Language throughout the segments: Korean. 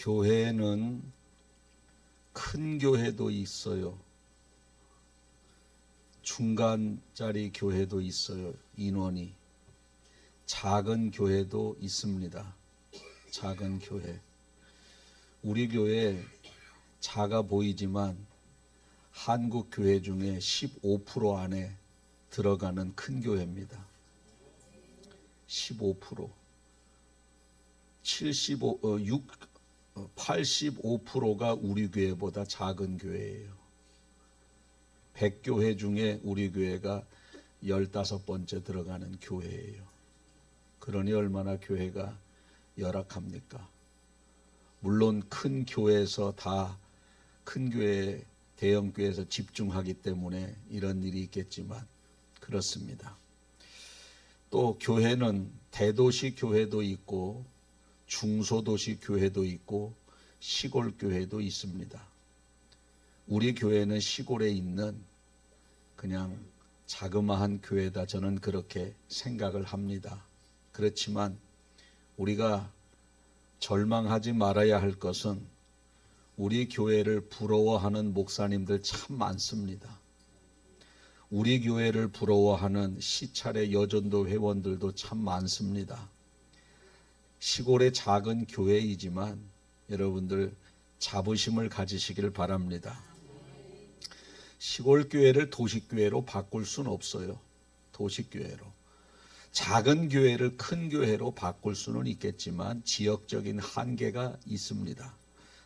교회는 큰 교회도 있어요. 중간짜리 교회도 있어요. 인원이. 작은 교회도 있습니다. 작은 교회. 우리 교회 작아 보이지만 한국 교회 중에 15% 안에 들어가는 큰 교회입니다. 15%. 85%가 우리 교회보다 작은 교회예요. 100교회 중에 우리 교회가 15번째 들어가는 교회예요. 그러니 얼마나 교회가 열악합니까? 물론 큰 교회에서 다 큰 교회, 대형 교회에서 집중하기 때문에 이런 일이 있겠지만 그렇습니다. 또 교회는 대도시 교회도 있고 중소도시 교회도 있고 시골 교회도 있습니다. 우리 교회는 시골에 있는 그냥 자그마한 교회다, 저는 그렇게 생각을 합니다. 그렇지만 우리가 절망하지 말아야 할 것은 우리 교회를 부러워하는 목사님들 참 많습니다. 우리 교회를 부러워하는 시찰의 여전도 회원들도 참 많습니다. 시골의 작은 교회이지만 여러분들 자부심을 가지시길 바랍니다. 시골 교회를 도시교회로 바꿀 수는 없어요. 도시교회로. 작은 교회를 큰 교회로 바꿀 수는 있겠지만 지역적인 한계가 있습니다.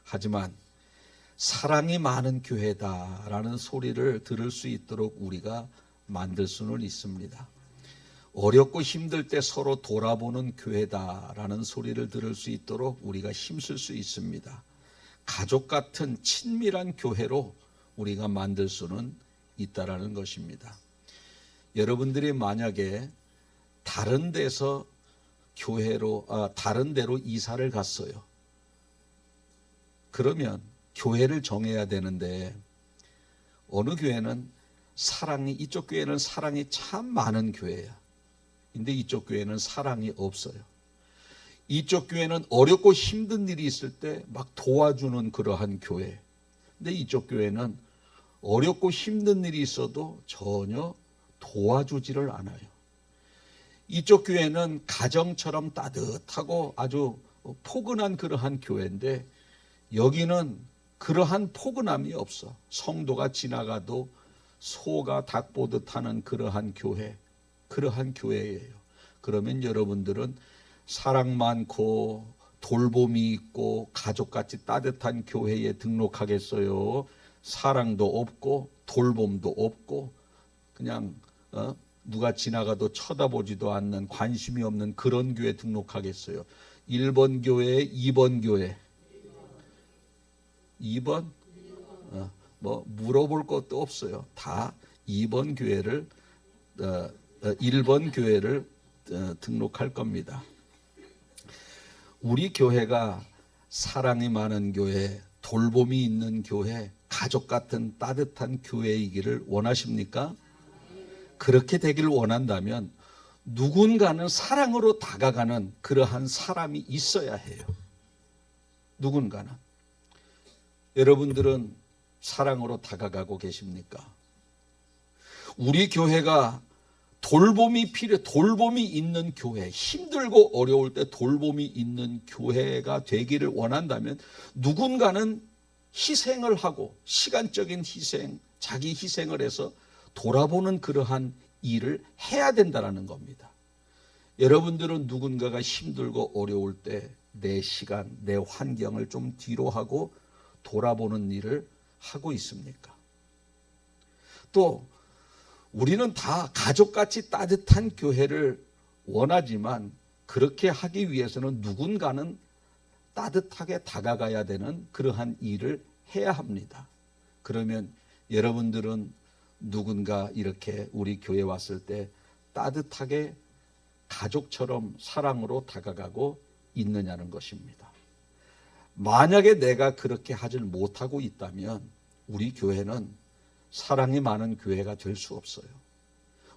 하지만 사랑이 많은 교회다라는 소리를 들을 수 있도록 우리가 만들 수는 있습니다. 어렵고 힘들 때 서로 돌아보는 교회다라는 소리를 들을 수 있도록 우리가 힘쓸 수 있습니다. 가족 같은 친밀한 교회로 우리가 만들 수는 있다라는 것입니다. 여러분들이 만약에 다른 데서 다른 데로 이사를 갔어요. 그러면 교회를 정해야 되는데 어느 교회는 이쪽 교회는 사랑이 참 많은 교회야. 근데 이쪽 교회는 사랑이 없어요. 이쪽 교회는 어렵고 힘든 일이 있을 때 막 도와주는 그러한 교회. 근데 이쪽 교회는 어렵고 힘든 일이 있어도 전혀 도와주지를 않아요. 이쪽 교회는 가정처럼 따뜻하고 아주 포근한 그러한 교회인데 여기는 그러한 포근함이 없어. 성도가 지나가도 소가 닭 보듯 하는 그러한 교회예요. 그러면 여러분들은 사랑 많고 돌봄이 있고 가족같이 따뜻한 교회에 등록하겠어요? 사랑도 없고 돌봄도 없고 그냥 누가 지나가도 쳐다보지도 않는, 관심이 없는 그런 교회 등록하겠어요? 1번 교회, 2번 교회. 2번? 뭐 물어볼 것도 없어요. 다 2번 교회를 1번 교회를 등록할 겁니다. 우리 교회가 사랑이 많은 교회, 돌봄이 있는 교회, 가족 같은 따뜻한 교회이기를 원하십니까? 그렇게 되기를 원한다면 누군가는 사랑으로 다가가는 그러한 사람이 있어야 해요. 누군가는. 여러분들은 사랑으로 다가가고 계십니까? 우리 교회가 돌봄이 있는 교회, 힘들고 어려울 때 돌봄이 있는 교회가 되기를 원한다면 누군가는 희생을 하고 시간적인 희생, 자기 희생을 해서 돌아보는 그러한 일을 해야 된다는 겁니다. 여러분들은 누군가가 힘들고 어려울 때 내 시간, 내 환경을 좀 뒤로 하고 돌아보는 일을 하고 있습니까? 또 우리는 다 가족같이 따뜻한 교회를 원하지만 그렇게 하기 위해서는 누군가는 따뜻하게 다가가야 되는 그러한 일을 해야 합니다. 그러면 여러분들은 누군가 이렇게 우리 교회 왔을 때 따뜻하게 가족처럼 사랑으로 다가가고 있느냐는 것입니다. 만약에 내가 그렇게 하질 못하고 있다면 우리 교회는 사랑이 많은 교회가 될 수 없어요.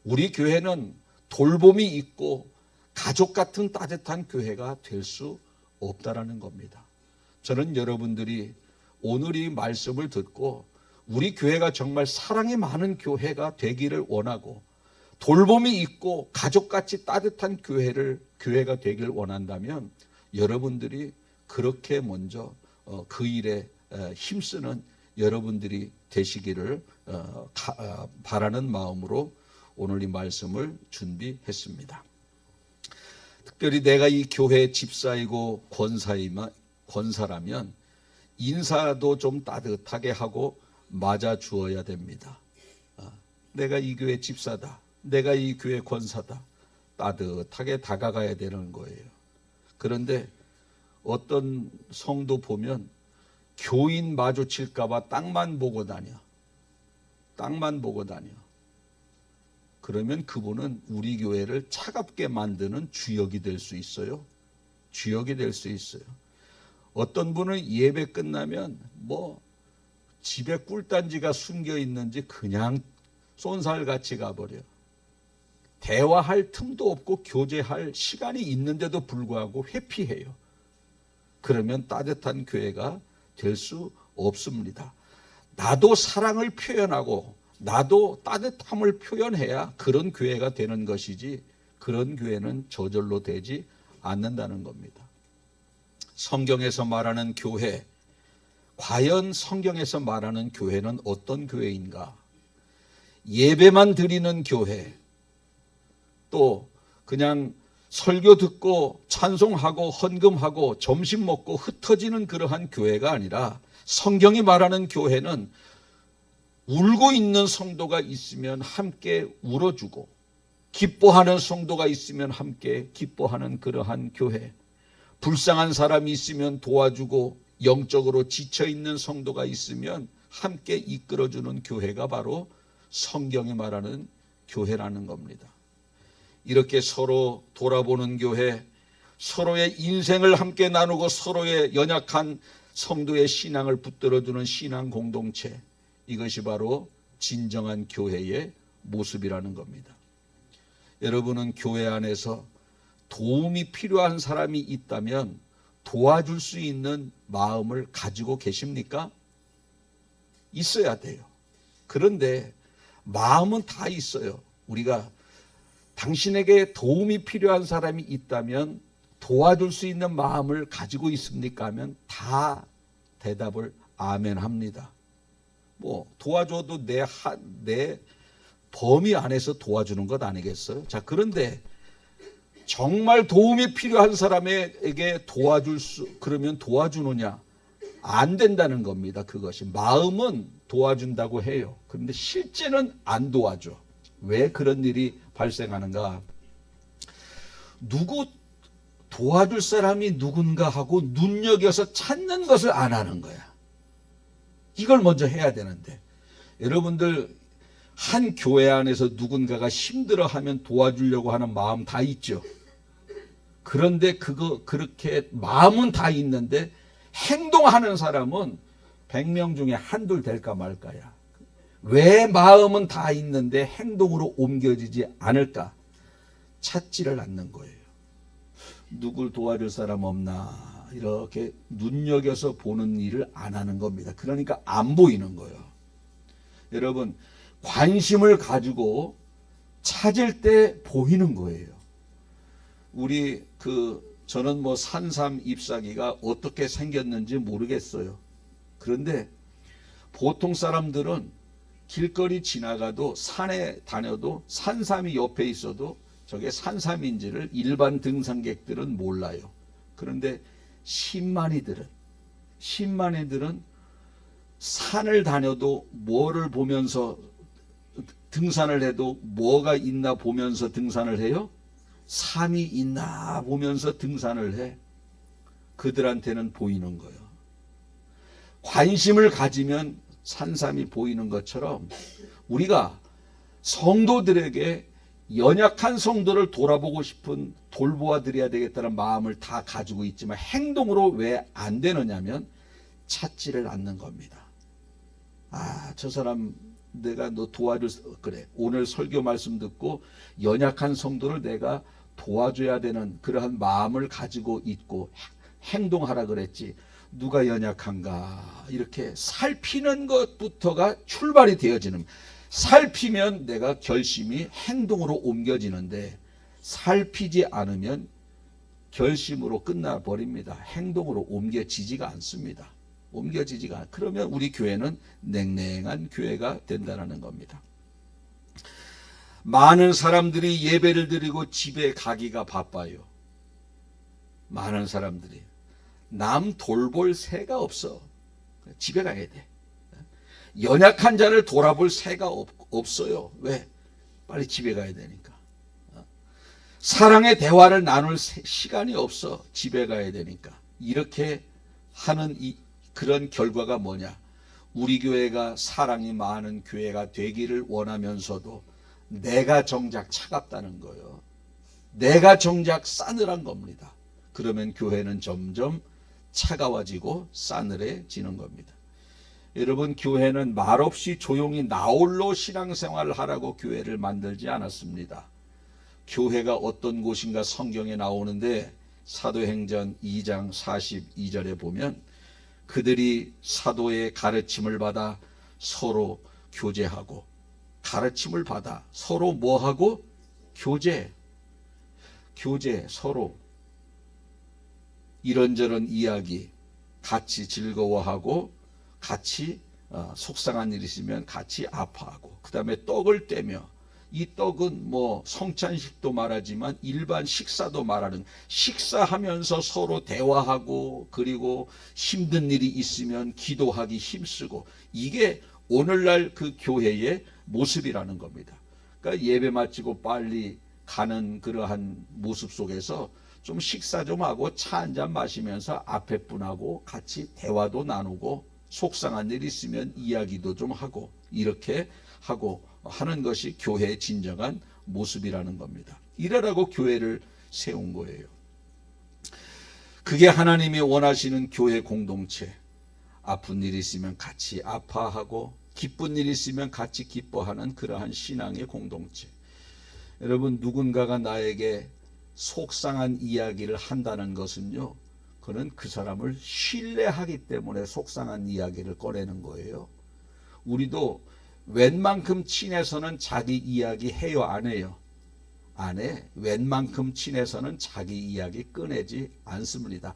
우리 교회는 돌봄이 있고 가족 같은 따뜻한 교회가 될 수 없다라는 겁니다. 저는 여러분들이 오늘 이 말씀을 듣고 우리 교회가 정말 사랑이 많은 교회가 되기를 원하고 돌봄이 있고 가족같이 따뜻한 교회가 되길 원한다면 여러분들이 그렇게 먼저 그 일에 힘쓰는 여러분들이 되시기를 바라는 마음으로 오늘 이 말씀을 준비했습니다. 특별히 내가 이 교회 집사이고 권사라면 인사도 좀 따뜻하게 하고 맞아 주어야 됩니다. 내가 이 교회 집사다, 내가 이 교회 권사다, 따뜻하게 다가가야 되는 거예요. 그런데 어떤 성도 보면 교인 마주칠까봐 땅만 보고 다녀. 그러면 그분은 우리 교회를 차갑게 만드는 주역이 될 수 있어요. 어떤 분은 예배 끝나면 집에 꿀단지가 숨겨 있는지 그냥 쏜살같이 가버려. 대화할 틈도 없고 교제할 시간이 있는데도 불구하고 회피해요. 그러면 따뜻한 교회가 될 수 없습니다. 나도 사랑을 표현하고 나도 따뜻함을 표현해야 그런 교회가 되는 것이지 그런 교회는 저절로 되지 않는다는 겁니다. 성경에서 말하는 교회, 과연 성경에서 말하는 교회는 어떤 교회인가? 예배만 드리는 교회, 또 그냥 설교 듣고 찬송하고 헌금하고 점심 먹고 흩어지는 그러한 교회가 아니라 성경이 말하는 교회는 울고 있는 성도가 있으면 함께 울어주고 기뻐하는 성도가 있으면 함께 기뻐하는 그러한 교회, 불쌍한 사람이 있으면 도와주고 영적으로 지쳐있는 성도가 있으면 함께 이끌어주는 교회가 바로 성경이 말하는 교회라는 겁니다. 이렇게 서로 돌아보는 교회, 서로의 인생을 함께 나누고 서로의 연약한 성도의 신앙을 붙들어주는 신앙 공동체, 이것이 바로 진정한 교회의 모습이라는 겁니다. 여러분은 교회 안에서 도움이 필요한 사람이 있다면 도와줄 수 있는 마음을 가지고 계십니까? 있어야 돼요. 그런데 마음은 다 있어요. 우리가 당신에게 도움이 필요한 사람이 있다면 도와줄 수 있는 마음을 가지고 있습니까? 하면 다 대답을 아멘 합니다. 도와줘도 내 범위 안에서 도와주는 것 아니겠어요? 자, 그런데 정말 도움이 필요한 사람에게 그러면 도와주느냐? 안 된다는 겁니다. 그것이. 마음은 도와준다고 해요. 그런데 실제는 안 도와줘. 왜 그런 일이 발생하는가? 누구 도와줄 사람이 누군가 하고 눈여겨서 찾는 것을 안 하는 거야. 이걸 먼저 해야 되는데, 여러분들 한 교회 안에서 누군가가 힘들어하면 도와주려고 하는 마음 다 있죠. 그런데 그렇게 마음은 다 있는데 행동하는 사람은 100명 중에 한둘 될까 말까야. 왜 마음은 다 있는데 행동으로 옮겨지지 않을까? 찾지를 않는 거예요. 누굴 도와줄 사람 없나? 이렇게 눈여겨서 보는 일을 안 하는 겁니다. 그러니까 안 보이는 거예요. 여러분, 관심을 가지고 찾을 때 보이는 거예요. 저는 산삼 잎사귀가 어떻게 생겼는지 모르겠어요. 그런데 보통 사람들은 길거리 지나가도 산에 다녀도 산삼이 옆에 있어도 저게 산삼인지를 일반 등산객들은 몰라요. 그런데 신만이들은 산을 다녀도 뭐를 보면서 등산을 해도 뭐가 있나 보면서 등산을 해요? 삼이 있나 보면서 등산을 해. 그들한테는 보이는 거예요. 관심을 가지면 산삼이 보이는 것처럼 우리가 성도들에게 연약한 성도를 돌아보고 싶은 돌보아 드려야 되겠다는 마음을 다 가지고 있지만 행동으로 왜 안 되느냐면 찾지를 않는 겁니다. 저 사람 내가 너 그래. 오늘 설교 말씀 듣고 연약한 성도를 내가 도와줘야 되는 그러한 마음을 가지고 있고 행동하라 그랬지. 누가 연약한가 이렇게 살피는 것부터가 출발이 되어지는, 살피면 내가 결심이 행동으로 옮겨지는데 살피지 않으면 결심으로 끝나버립니다. 행동으로 옮겨지지가 않습니다. 옮겨지지가 않. 그러면 우리 교회는 냉랭한 교회가 된다는 겁니다. 많은 사람들이 예배를 드리고 집에 가기가 바빠요. 많은 사람들이 남 돌볼 새가 없어. 집에 가야 돼. 연약한 자를 돌아볼 새가 없어요. 왜? 빨리 집에 가야 되니까. 사랑의 대화를 나눌 시간이 없어. 집에 가야 되니까. 이렇게 하는 그런 결과가 뭐냐? 우리 교회가 사랑이 많은 교회가 되기를 원하면서도 내가 정작 차갑다는 거예요. 내가 정작 싸늘한 겁니다. 그러면 교회는 점점 차가워지고 싸늘해지는 겁니다. 여러분, 교회는 말없이 조용히 나홀로 신앙생활을 하라고 교회를 만들지 않았습니다. 교회가 어떤 곳인가 성경에 나오는데 사도행전 2장 42절에 보면 그들이 사도의 가르침을 받아 서로 교제하고, 가르침을 받아 서로 뭐하고? 교제, 서로 이런저런 이야기 같이 즐거워하고, 같이 속상한 일 있으면 같이 아파하고, 그 다음에 떡을 떼며, 이 떡은 뭐 성찬식도 말하지만 일반 식사도 말하는, 식사하면서 서로 대화하고, 그리고 힘든 일이 있으면 기도하기 힘쓰고, 이게 오늘날 그 교회의 모습이라는 겁니다. 그러니까 예배 마치고 빨리 가는 그러한 모습 속에서 좀 식사 좀 하고 차 한잔 마시면서 앞에 분하고 같이 대화도 나누고, 속상한 일 있으면 이야기도 좀 하고, 이렇게 하고 하는 것이 교회의 진정한 모습이라는 겁니다. 이러라고 교회를 세운 거예요. 그게 하나님이 원하시는 교회 공동체. 아픈 일 있으면 같이 아파하고, 기쁜 일 있으면 같이 기뻐하는 그러한 신앙의 공동체. 여러분, 누군가가 나에게 속상한 이야기를 한다는 것은요, 그는 그 사람을 신뢰하기 때문에 속상한 이야기를 꺼내는 거예요. 우리도 웬만큼 친해서는 자기 이야기 해요, 안 해요? 안 해. 웬만큼 친해서는 자기 이야기 꺼내지 않습니다.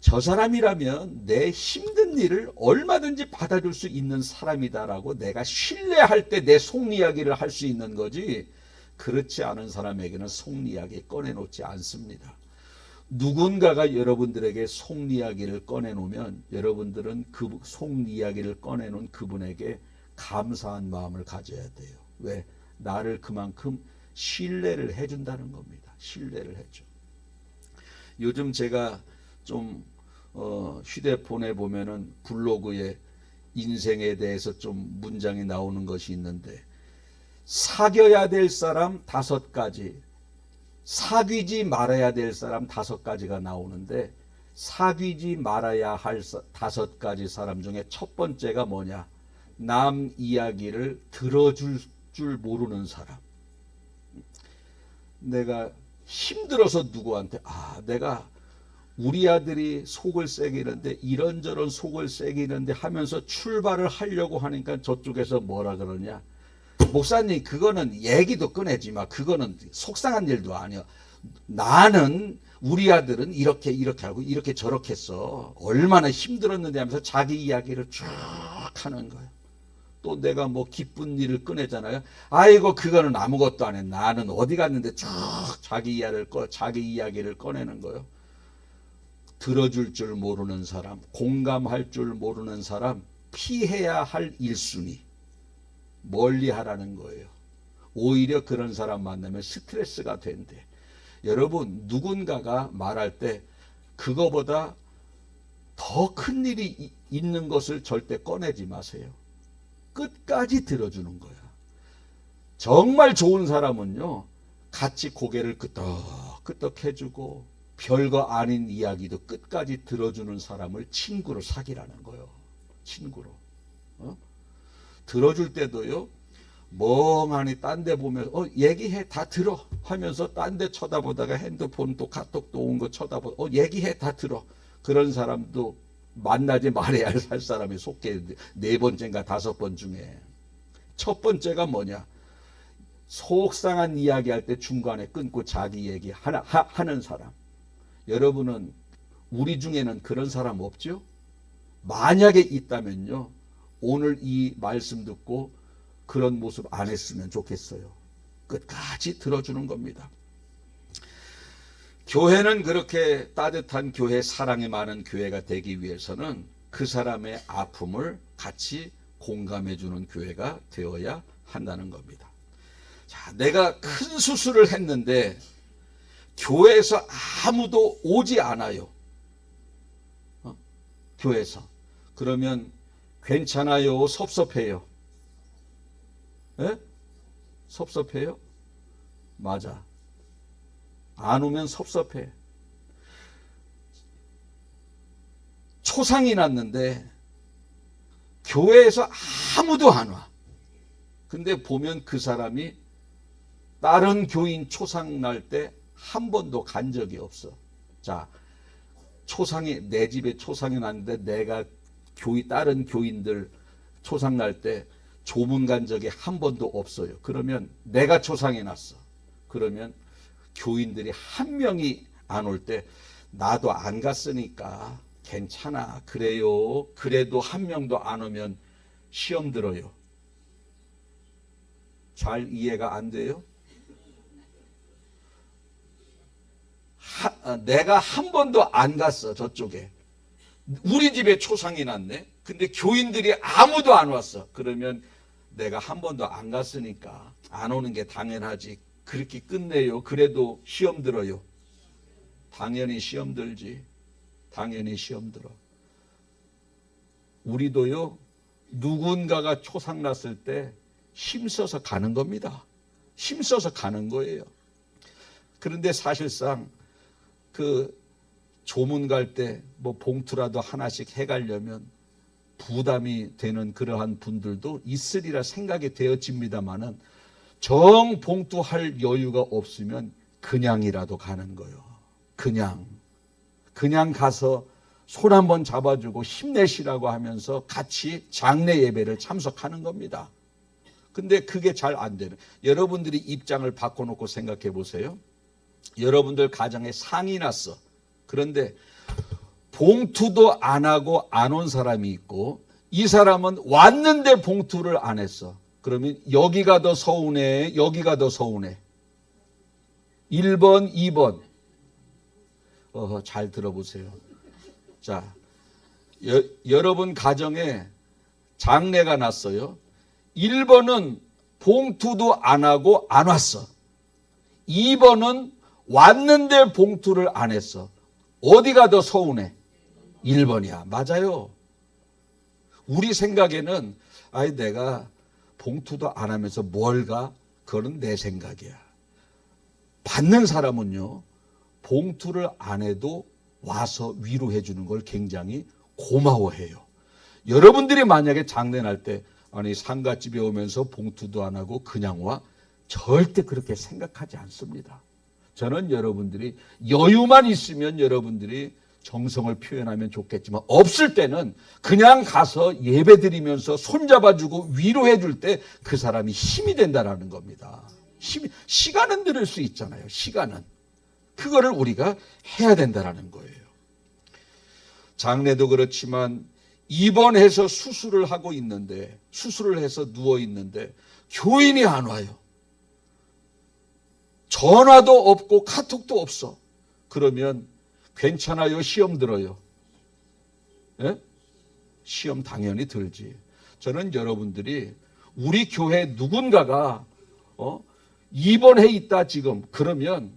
저 사람이라면 내 힘든 일을 얼마든지 받아줄 수 있는 사람이다라고 내가 신뢰할 때 내 속 이야기를 할 수 있는 거지, 그렇지 않은 사람에게는 속 이야기 꺼내놓지 않습니다. 누군가가 여러분들에게 속 이야기를 꺼내놓으면 여러분들은 그 속 이야기를 꺼내놓은 그분에게 감사한 마음을 가져야 돼요. 왜? 나를 그만큼 신뢰를 해준다는 겁니다. 신뢰를 해줘. 요즘 제가 좀 휴대폰에 보면은 블로그에 인생에 대해서 좀 문장이 나오는 것이 있는데, 사귀어야 될 사람 5가지, 사귀지 말아야 될 사람 5가지가 나오는데, 사귀지 말아야 할 5가지 사람 중에 첫 번째가 뭐냐? 남 이야기를 들어줄 줄 모르는 사람. 내가 힘들어서 누구한테 내가 우리 아들이 속을 새기는데 이런저런 속을 새기는데 하면서 출발을 하려고 하니까 저쪽에서 뭐라 그러냐? 목사님, 그거는 얘기도 꺼내지 마. 그거는 속상한 일도 아니야. 나는 우리 아들은 이렇게 하고 이렇게 저렇게 했어. 얼마나 힘들었는데 하면서 자기 이야기를 쭉 하는 거예요. 또 내가 뭐 기쁜 일을 꺼내잖아요. 아이고, 그거는 아무것도 안 해. 나는 어디 갔는데 쭉 자기 이야기를 꺼내는 거예요. 들어줄 줄 모르는 사람, 공감할 줄 모르는 사람, 피해야 할 1순위. 멀리 하라는 거예요. 오히려 그런 사람 만나면 스트레스가 된대. 여러분, 누군가가 말할 때 그거보다 더 큰 일이 있는 것을 절대 꺼내지 마세요. 끝까지 들어주는 거야. 정말 좋은 사람은요, 같이 고개를 끄덕끄덕 해주고 별거 아닌 이야기도 끝까지 들어주는 사람을 친구로 사귀라는 거예요. 친구로. 들어줄 때도요, 멍하니 딴 데 보면서 얘기해, 다 들어 하면서 딴 데 쳐다보다가 핸드폰 또 카톡 또 온 거 쳐다보고 얘기해, 다 들어. 그런 사람도 만나지 말아야 할 사람이 속해. 4번째인가 5번 중에. 첫 번째가 뭐냐? 속상한 이야기할 때 중간에 끊고 자기 얘기 하는 사람. 여러분은 우리 중에는 그런 사람 없죠? 만약에 있다면요, 오늘 이 말씀 듣고 그런 모습 안 했으면 좋겠어요. 끝까지 들어주는 겁니다. 교회는 그렇게 따뜻한 교회, 사랑이 많은 교회가 되기 위해서는 그 사람의 아픔을 같이 공감해주는 교회가 되어야 한다는 겁니다. 자, 내가 큰 수술을 했는데 교회에서 아무도 오지 않아요. 교회에서. 그러면 괜찮아요? 섭섭해요? 예? 섭섭해요? 맞아. 안 오면 섭섭해. 초상이 났는데 교회에서 아무도 안 와. 근데 보면 그 사람이 다른 교인 초상 날 때 한 번도 간 적이 없어. 자, 내 집에 초상이 났는데 내가 다른 교인들 초상 날 때 조문 간 적이 한 번도 없어요. 그러면 내가 초상이 났어. 그러면 교인들이 한 명이 안 올 때 나도 안 갔으니까 괜찮아. 그래요. 그래도 한 명도 안 오면 시험 들어요. 잘 이해가 안 돼요? 내가 한 번도 안 갔어. 저쪽에. 우리 집에 초상이 났네. 근데 교인들이 아무도 안 왔어. 그러면 내가 한 번도 안 갔으니까 안 오는 게 당연하지. 그렇게 끝내요. 그래도 시험 들어요. 당연히 시험 들지. 당연히 시험 들어. 우리도요, 누군가가 초상 났을 때 힘써서 가는 겁니다. 힘써서 가는 거예요. 그런데 사실상 그 조문 갈 때 뭐 봉투라도 하나씩 해가려면 부담이 되는 그러한 분들도 있으리라 생각이 되어집니다만은 정 봉투할 여유가 없으면 그냥이라도 가는 거예요. 그냥 가서 손 한번 잡아주고 힘내시라고 하면서 같이 장례 예배를 참석하는 겁니다. 근데 그게 잘 안 되는, 여러분들이 입장을 바꿔놓고 생각해 보세요. 여러분들 가정에 상이 났어. 그런데 봉투도 안 하고 안 온 사람이 있고, 이 사람은 왔는데 봉투를 안 했어. 그러면 여기가 더 서운해, 여기가 더 서운해. 1번, 2번. 잘 들어보세요. 자, 여러분 가정에 장례가 났어요. 1번은 봉투도 안 하고 안 왔어. 2번은 왔는데 봉투를 안 했어. 어디가 더 서운해? 1번이야. 맞아요. 우리 생각에는 내가 봉투도 안 하면서 뭘 가? 그거는 내 생각이야. 받는 사람은요, 봉투를 안 해도 와서 위로해 주는 걸 굉장히 고마워해요. 여러분들이 만약에 장례 날 때 상갓집에 오면서 봉투도 안 하고 그냥 와? 절대 그렇게 생각하지 않습니다. 저는 여러분들이 여유만 있으면 여러분들이 정성을 표현하면 좋겠지만, 없을 때는 그냥 가서 예배 드리면서 손잡아주고 위로해 줄 때 그 사람이 힘이 된다라는 겁니다. 시간은 들을 수 있잖아요. 시간은. 그거를 우리가 해야 된다라는 거예요. 장례도 그렇지만 입원해서 수술을 해서 누워 있는데 교인이 안 와요. 전화도 없고 카톡도 없어. 그러면 괜찮아요? 시험 들어요? 예? 시험 당연히 들지. 저는 여러분들이 우리 교회 누군가가 입원해 있다 지금, 그러면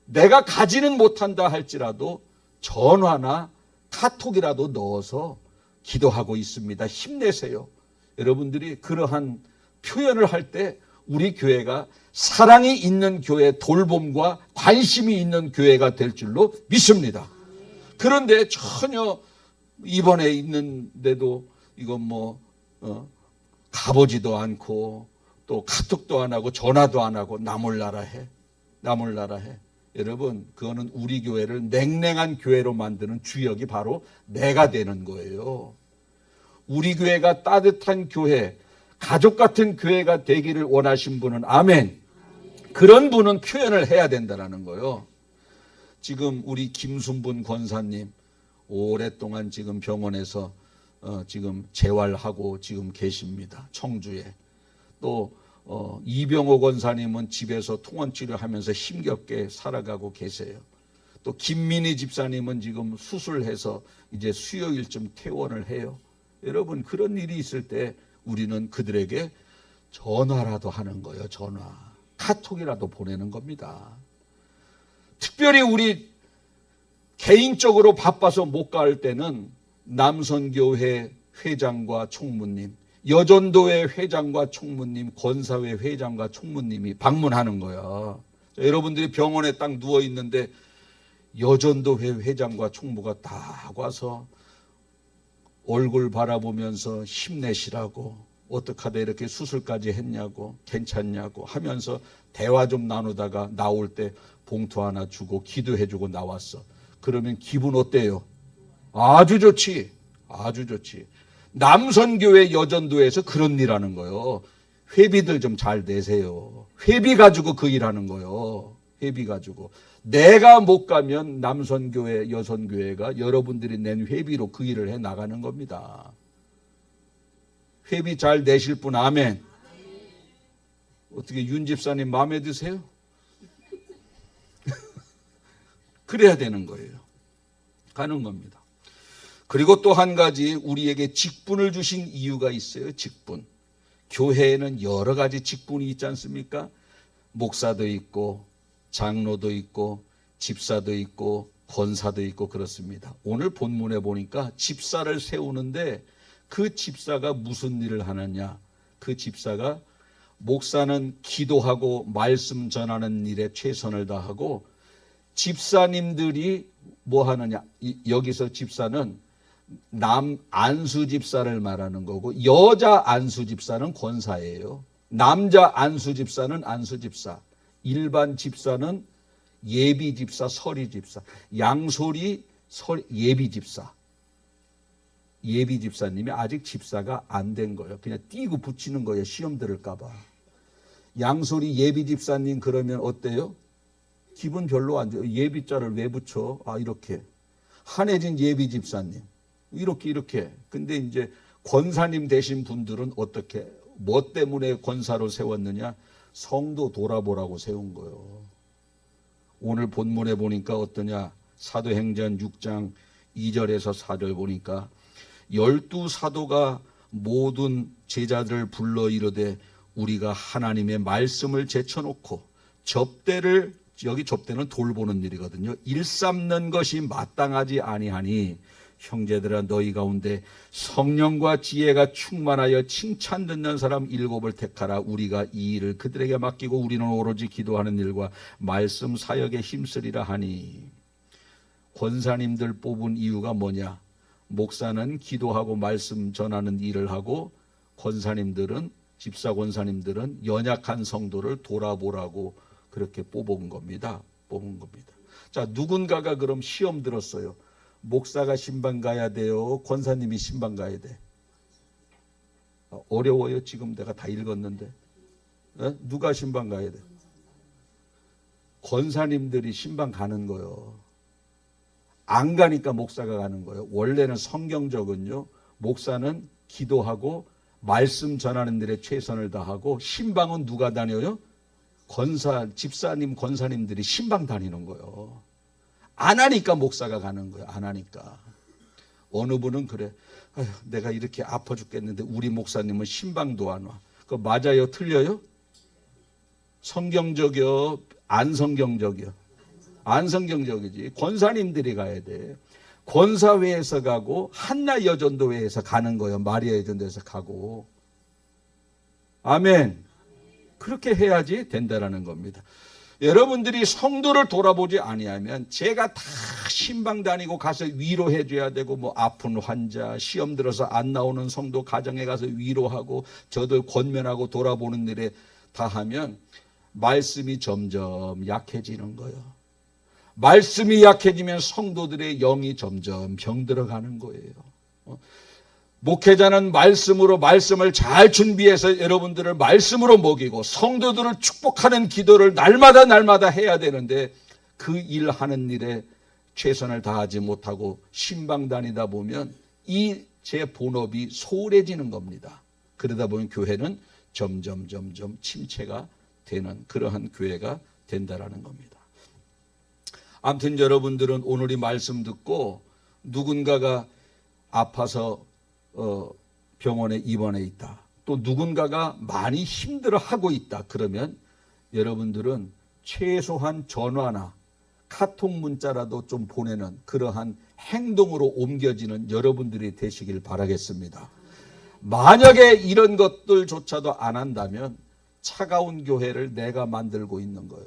내가 가지는 못한다 할지라도 전화나 카톡이라도 넣어서 기도하고 있습니다. 힘내세요. 여러분들이 그러한 표현을 할 때 우리 교회가 사랑이 있는 교회, 돌봄과 관심이 있는 교회가 될 줄로 믿습니다. 그런데 전혀 입원해 있는데도 이건 가보지도 않고 또 카톡도 안 하고 전화도 안 하고 나 몰라라 해. 여러분, 그거는 우리 교회를 냉랭한 교회로 만드는 주역이 바로 내가 되는 거예요. 우리 교회가 따뜻한 교회, 가족 같은 교회가 되기를 원하신 분은 아멘. 그런 분은 표현을 해야 된다는 거예요. 지금 우리 김순분 권사님 오랫동안 지금 병원에서 지금 재활하고 지금 계십니다. 청주에. 또 이병호 권사님은 집에서 통원치료하면서 힘겹게 살아가고 계세요. 또 김민희 집사님은 지금 수술해서 이제 수요일쯤 퇴원을 해요. 여러분, 그런 일이 있을 때 우리는 그들에게 전화라도 하는 거예요. 전화. 카톡이라도 보내는 겁니다. 특별히 우리 개인적으로 바빠서 못 갈 때는 남선교회 회장과 총무님, 여전도회 회장과 총무님, 권사회 회장과 총무님이 방문하는 거야. 여러분들이 병원에 딱 누워 있는데 여전도회 회장과 총무가 딱 와서 얼굴 바라보면서 힘내시라고, 어떡하다 이렇게 수술까지 했냐고, 괜찮냐고 하면서 대화 좀 나누다가 나올 때 봉투 하나 주고 기도해주고 나왔어. 그러면 기분 어때요? 아주 좋지. 아주 좋지. 남선교회 여전도에서 그런 일 하는 거예요. 회비들 좀 잘 내세요. 회비 가지고 그 일 하는 거예요. 회비 가지고. 내가 못 가면 남선교회, 여선교회가 여러분들이 낸 회비로 그 일을 해 나가는 겁니다. 회비 잘 내실 분 아멘. 어떻게 윤 집사님 마음에 드세요? 그래야 되는 거예요. 가는 겁니다. 그리고 또 한 가지 우리에게 직분을 주신 이유가 있어요. 직분. 교회에는 여러 가지 직분이 있지 않습니까? 목사도 있고 장로도 있고 집사도 있고 권사도 있고 그렇습니다. 오늘 본문에 보니까 집사를 세우는데 그 집사가 무슨 일을 하느냐? 그 집사가 목사는 기도하고 말씀 전하는 일에 최선을 다하고 집사님들이 뭐 하느냐? 여기서 집사는 남 안수 집사를 말하는 거고 여자 안수 집사는 권사예요. 남자 안수 집사는 안수 집사. 일반 집사는 예비 집사, 서리 집사. 양소리 예비 집사. 예비 집사님이 아직 집사가 안 된 거예요. 그냥 띄고 붙이는 거예요. 시험 들을까 봐. 양소리 예비 집사님 그러면 어때요? 기분 별로 안 좋아요. 예비자를 왜 붙여? 이렇게. 한혜진 예비 집사님. 이렇게. 근데 이제 권사님 되신 분들은 어떻게? 뭐 때문에 권사로 세웠느냐? 성도 돌아보라고 세운 거예요. 오늘 본문에 보니까 어떠냐? 사도행전 6장 2절에서 4절 보니까 12사도가 모든 제자들을 불러 이르되 우리가 하나님의 말씀을 제쳐놓고 접대를, 여기 접대는 돌보는 일이거든요. 일삼는 것이 마땅하지 아니하니 형제들아 너희 가운데 성령과 지혜가 충만하여 칭찬 듣는 사람 7을 택하라. 우리가 이 일을 그들에게 맡기고 우리는 오로지 기도하는 일과 말씀 사역에 힘쓰리라 하니. 권사님들 뽑은 이유가 뭐냐? 목사는 기도하고 말씀 전하는 일을 하고 권사님들은, 집사 권사님들은 연약한 성도를 돌아보라고 그렇게 뽑은 겁니다. 자, 누군가가 그럼 시험 들었어요. 목사가 신방 가야 돼요? 권사님이 신방 가야 돼? 어려워요. 지금 내가 다 읽었는데. 누가 신방 가야 돼? 권사님들이 신방 가는 거예요. 안 가니까 목사가 가는 거예요. 원래는 성경적은요. 목사는 기도하고 말씀 전하는 일에 최선을 다하고 신방은 누가 다녀요? 집사님, 권사님들이 신방 다니는 거예요. 안 하니까 목사가 가는 거예요. 안 하니까. 어느 분은 그래. 아휴, 내가 이렇게 아파 죽겠는데 우리 목사님은 신방도 안 와. 그거 맞아요? 틀려요? 성경적이요? 안 성경적이요? 안 성경적이지. 권사님들이 가야 돼. 권사회에서 가고 한나 여전도회에서 가는 거예요. 마리아 여전도에서 가고. 아멘. 그렇게 해야지 된다라는 겁니다. 여러분들이 성도를 돌아보지 아니하면 제가 다 신방 다니고 가서 위로해 줘야 되고 뭐 아픈 환자, 시험 들어서 안 나오는 성도 가정에 가서 위로하고 저들 권면하고 돌아보는 일에 다 하면 말씀이 점점 약해지는 거예요. 말씀이 약해지면 성도들의 영이 점점 병들어가는 거예요. 목회자는 말씀으로 말씀을 잘 준비해서 여러분들을 말씀으로 먹이고 성도들을 축복하는 기도를 날마다 해야 되는데 그 일하는 일에 최선을 다하지 못하고 신방 다니다 보면 이 제 본업이 소홀해지는 겁니다. 그러다 보면 교회는 점점 침체가 되는 그러한 교회가 된다라는 겁니다. 아무튼 여러분들은 오늘 이 말씀 듣고 누군가가 아파서 병원에 입원해 있다. 또 누군가가 많이 힘들어하고 있다. 그러면 여러분들은 최소한 전화나 카톡 문자라도 좀 보내는 그러한 행동으로 옮겨지는 여러분들이 되시길 바라겠습니다. 만약에 이런 것들조차도 안 한다면 차가운 교회를 내가 만들고 있는 거예요.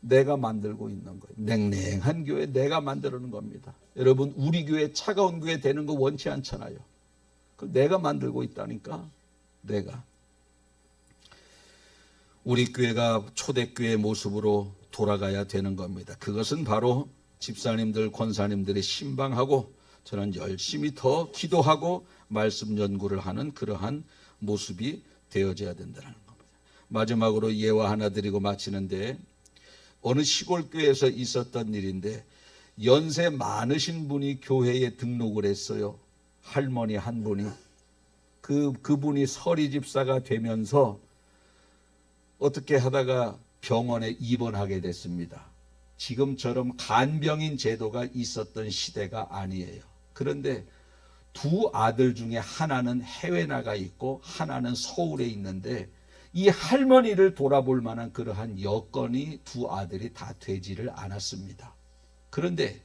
내가 만들고 있는 거예요. 냉랭한 교회 내가 만드는 겁니다. 여러분 우리 교회 차가운 교회 되는 거 원치 않잖아요. 내가 만들고 있다니까. 내가. 우리 교회가 초대교회 모습으로 돌아가야 되는 겁니다. 그것은 바로 집사님들, 권사님들이 신방하고 저는 열심히 더 기도하고 말씀 연구를 하는 그러한 모습이 되어져야 된다는 겁니다. 마지막으로 예화 하나 드리고 마치는데 어느 시골교회에서 있었던 일인데 연세 많으신 분이 교회에 등록을 했어요. 할머니 한 분이. 그분이 서리 집사가 되면서 어떻게 하다가 병원에 입원하게 됐습니다. 지금처럼 간병인 제도가 있었던 시대가 아니에요. 그런데 두 아들 중에 하나는 해외 나가 있고 하나는 서울에 있는데 이 할머니를 돌아볼 만한 그러한 여건이 두 아들이 다 되지를 않았습니다. 그런데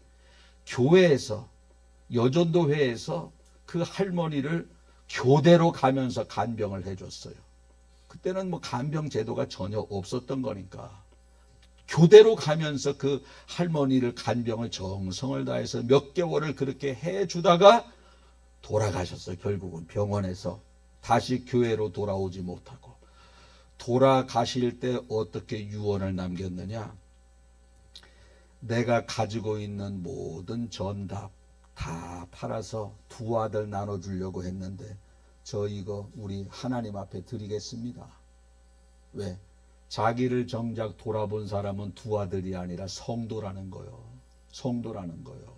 교회에서 여전도회에서 그 할머니를 교대로 가면서 간병을 해줬어요. 그때는 뭐 간병 제도가 전혀 없었던 거니까 교대로 가면서 그 할머니를 간병을 정성을 다해서 몇 개월을 그렇게 해주다가 돌아가셨어요. 결국은 병원에서 다시 교회로 돌아오지 못하고. 돌아가실 때 어떻게 유언을 남겼느냐. 내가 가지고 있는 모든 전답 다 팔아서 두 아들 나눠주려고 했는데 저 이거 우리 하나님 앞에 드리겠습니다. 왜? 자기를 정작 돌아본 사람은 두 아들이 아니라 성도라는 거요. 성도라는 거요.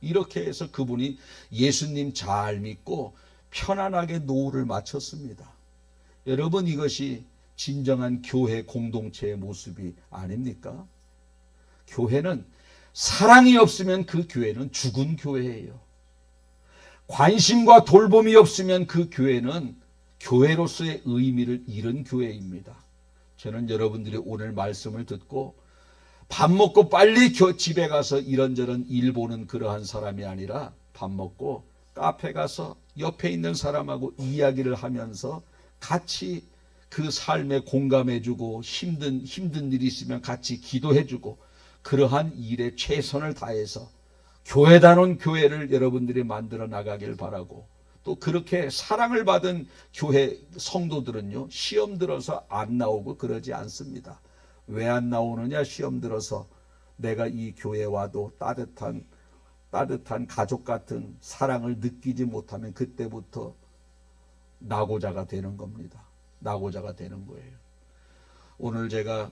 이렇게 해서 그분이 예수님 잘 믿고 편안하게 노후를 마쳤습니다. 여러분 이것이 진정한 교회 공동체의 모습이 아닙니까? 교회는 사랑이 없으면 그 교회는 죽은 교회예요. 관심과 돌봄이 없으면 그 교회는 교회로서의 의미를 잃은 교회입니다. 저는 여러분들이 오늘 말씀을 듣고 밥 먹고 빨리 집에 가서 이런저런 일 보는 그러한 사람이 아니라 밥 먹고 카페 가서 옆에 있는 사람하고 이야기를 하면서 같이 그 삶에 공감해주고 힘든 일이 있으면 같이 기도해주고 그러한 일에 최선을 다해서 교회다운 교회를 여러분들이 만들어 나가길 바라고 또 그렇게 사랑을 받은 교회 성도들은요 시험 들어서 안 나오고 그러지 않습니다. 왜 안 나오느냐? 시험 들어서 내가 이 교회에 와도 따뜻한 가족 같은 사랑을 느끼지 못하면 그때부터 낙오자가 되는 겁니다. 낙오자가 되는 거예요. 오늘 제가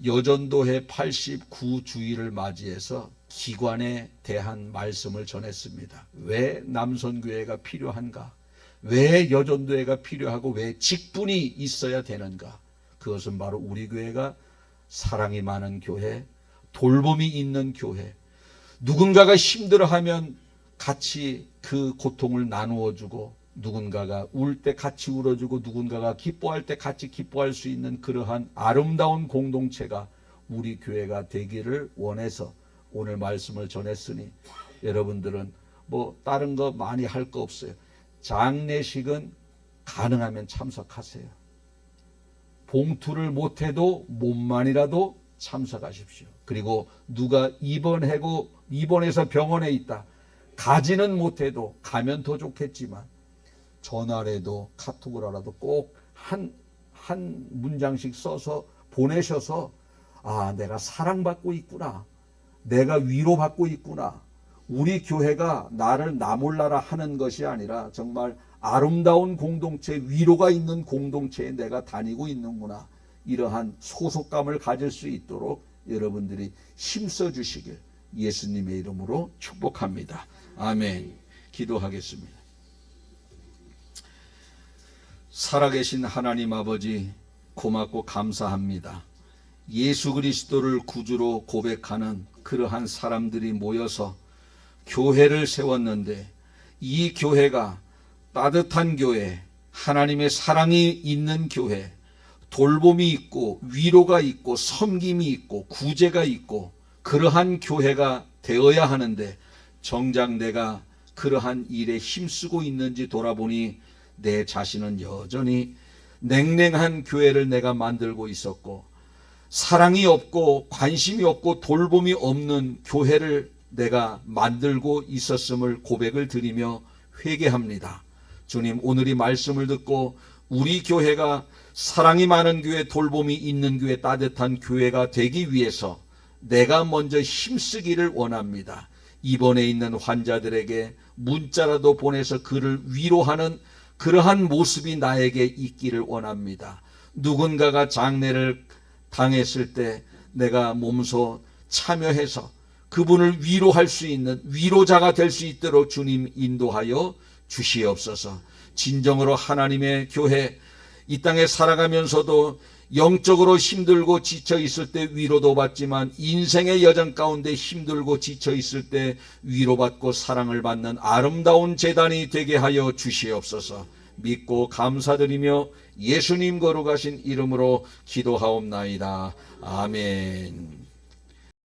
여전도회 89주일을 맞이해서 기관에 대한 말씀을 전했습니다. 왜 남선교회가 필요한가? 왜 여전도회가 필요하고 왜 직분이 있어야 되는가? 그것은 바로 우리 교회가 사랑이 많은 교회, 돌봄이 있는 교회, 누군가가 힘들어하면 같이 그 고통을 나누어주고 누군가가 울 때 같이 울어주고 누군가가 기뻐할 때 같이 기뻐할 수 있는 그러한 아름다운 공동체가 우리 교회가 되기를 원해서 오늘 말씀을 전했으니 여러분들은 뭐 다른 거 많이 할 거 없어요. 장례식은 가능하면 참석하세요. 봉투를 못해도 몸만이라도 참석하십시오. 그리고 누가 입원해서 병원에 있다. 가지는 못해도 가면 더 좋겠지만 전화라도 카톡을 하라도 꼭 한 문장씩 써서 보내셔서 아, 내가 사랑받고 있구나. 내가 위로받고 있구나. 우리 교회가 나를 나 몰라라 하는 것이 아니라 정말 아름다운 공동체, 위로가 있는 공동체에 내가 다니고 있는구나. 이러한 소속감을 가질 수 있도록 여러분들이 힘써 주시길 예수님의 이름으로 축복합니다. 아멘. 기도하겠습니다. 살아계신 하나님 아버지, 고맙고 감사합니다. 예수 그리스도를 구주로 고백하는 그러한 사람들이 모여서 교회를 세웠는데, 이 교회가 따뜻한 교회, 하나님의 사랑이 있는 교회, 돌봄이 있고 위로가 있고 섬김이 있고 구제가 있고 그러한 교회가 되어야 하는데, 정작 내가 그러한 일에 힘쓰고 있는지 돌아보니 내 자신은 여전히 냉랭한 교회를 내가 만들고 있었고, 사랑이 없고 관심이 없고 돌봄이 없는 교회를 내가 만들고 있었음을 고백을 드리며 회개합니다. 주님, 오늘 이 말씀을 듣고 우리 교회가 사랑이 많은 교회, 돌봄이 있는 교회, 따뜻한 교회가 되기 위해서 내가 먼저 힘쓰기를 원합니다. 입원해 있는 환자들에게 문자라도 보내서 그를 위로하는 그러한 모습이 나에게 있기를 원합니다. 누군가가 장례를 당했을 때 내가 몸소 참여해서 그분을 위로할 수 있는 위로자가 될 수 있도록 주님 인도하여 주시옵소서. 진정으로 하나님의 교회, 이 땅에 살아가면서도 영적으로 힘들고 지쳐 있을 때 위로도 받지만, 인생의 여정 가운데 힘들고 지쳐 있을 때 위로받고 사랑을 받는 아름다운 제단이 되게 하여 주시옵소서. 믿고 감사드리며 예수님 거룩하신 이름으로 기도하옵나이다. 아멘.